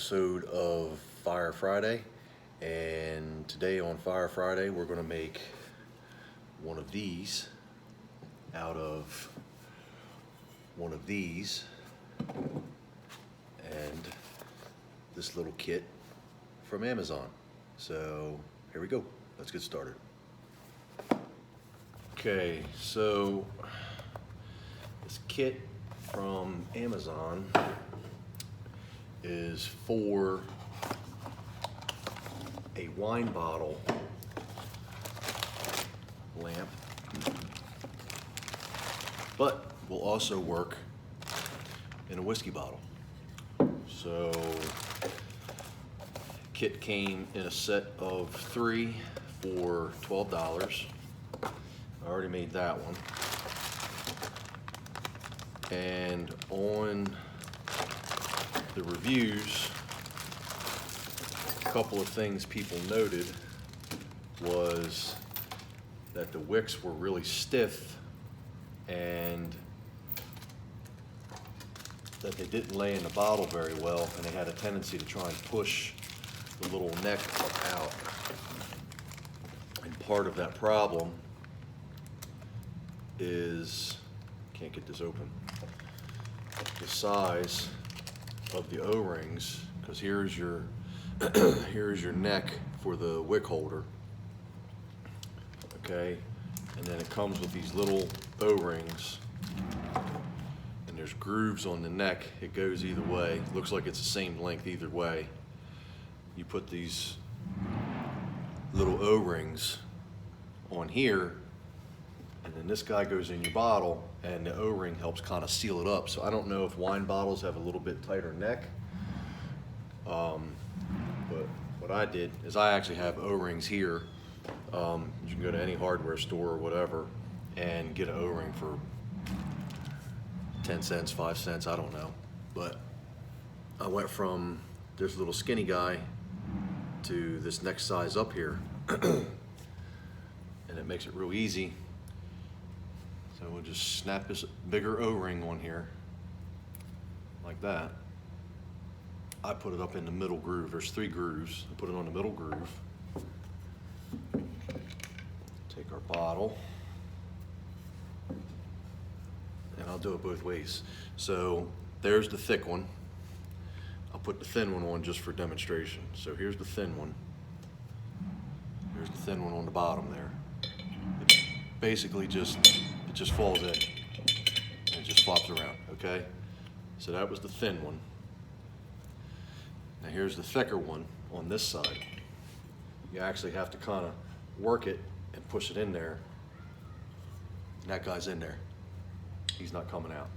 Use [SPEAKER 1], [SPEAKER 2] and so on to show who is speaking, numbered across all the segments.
[SPEAKER 1] episode of Fire Friday, and today on Fire Friday we're going to make one of these out of one of these and this little kit from Amazon. So here we go, let's get started. Okay, so this kit from Amazon is for a wine bottle lamp, but will also work in a whiskey bottle. So kit came in a set of 3 for $12. I already made that one. And on the reviews, a couple of things people noted was that the wicks were really stiff and that they didn't lay in the bottle very well, and they had a tendency to try and push the little neck out. And part of that problem is, can't get this open, the size of the O-rings, because here's your here's your neck for the wick holder, okay, and then it comes with these little O-rings, and there's grooves on the neck. It goes either way. Looks like it's the same length either way. You put these little O-rings on here, and then this guy goes in your bottle, and the O-ring helps kind of seal it up. So I don't know if wine bottles have a little bit tighter neck, but what I did is I actually have O-rings here. You can go to any hardware store or whatever and get an O-ring for 10 cents, 5 cents, I don't know. But I went from this little skinny guy to this next size up here, and it makes it real easy. So we'll just snap this bigger O-ring on here, like that. I put it up in the middle groove. There's 3 grooves. I put it on the middle groove. Take our bottle, and I'll do it both ways. So there's the thick one. I'll put the thin one on just for demonstration. So here's the thin one. Here's the thin one on the bottom there. It basically just falls in and it just flops around, okay? So that was the thin one. Now here's the thicker one on this side. You actually have to kind of work it and push it in there. And that guy's in there. He's not coming out.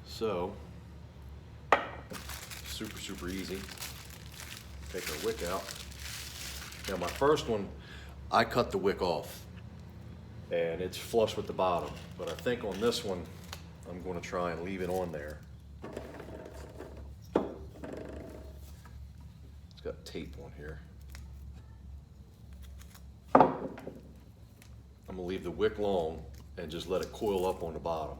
[SPEAKER 1] So, super easy. Take our wick out. Now my first one, I cut the wick off, and it's flush with the bottom. But I think on this one, I'm going to try and leave it on there. It's got tape on here. I'm going to leave the wick long and just let it coil up on the bottom.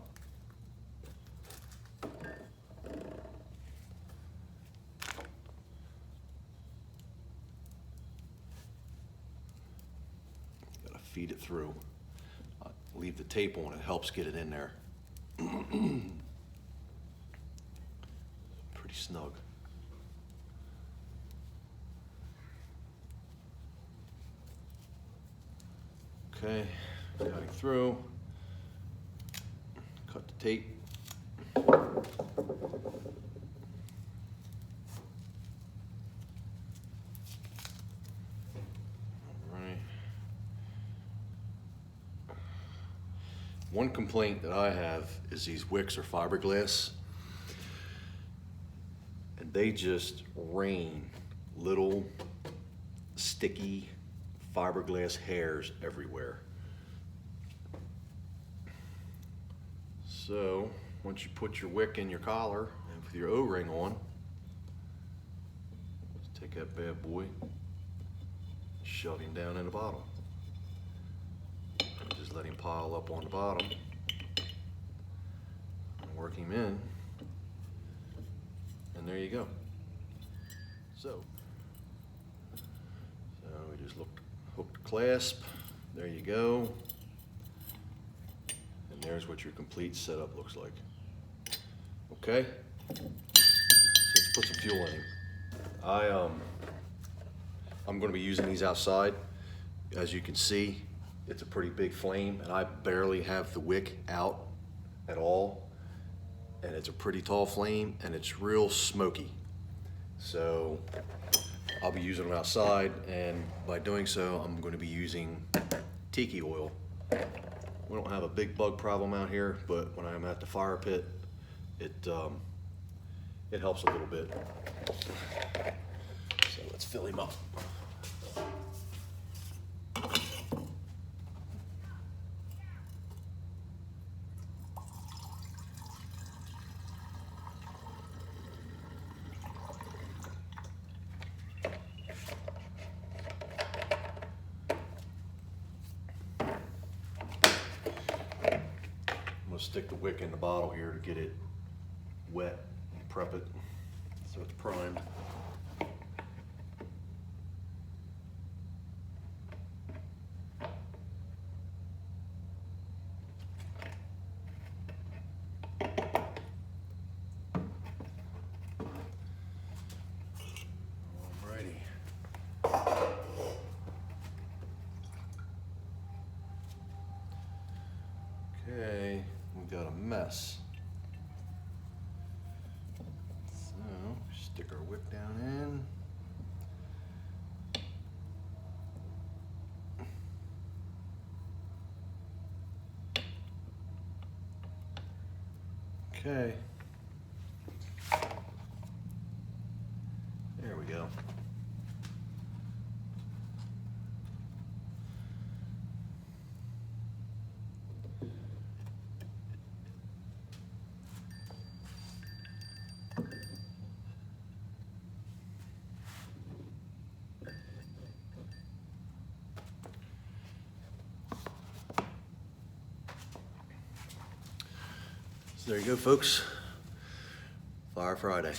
[SPEAKER 1] Feed it through. Leave the tape on, it helps get it in there. Pretty snug. Okay, cutting through. Cut the tape. One complaint that I have is these wicks are fiberglass, and they just rain little sticky fiberglass hairs everywhere. So once you put your wick in your collar and with your O-ring on, just take that bad boy, shove him down in the bottle. Just let him pile up on the bottom and work him in. And there you go. So we just hooked the clasp. There you go. And there's what your complete setup looks like. Okay? So let's put some fuel in him. I'm going to be using these outside. As you can see, it's a pretty big flame, and I barely have the wick out at all. And it's a pretty tall flame, and it's real smoky. So I'll be using them outside, and by doing so, I'm going to be using tiki oil. We don't have a big bug problem out here, but when I'm at the fire pit, it helps a little bit. So let's fill him up. I'm gonna stick the wick in the bottle here to get it wet and prep it so it's primed. Alrighty. Okay, we got a mess. So, stick our wick down in. Okay. There we go. So there you go, folks. Fire Friday.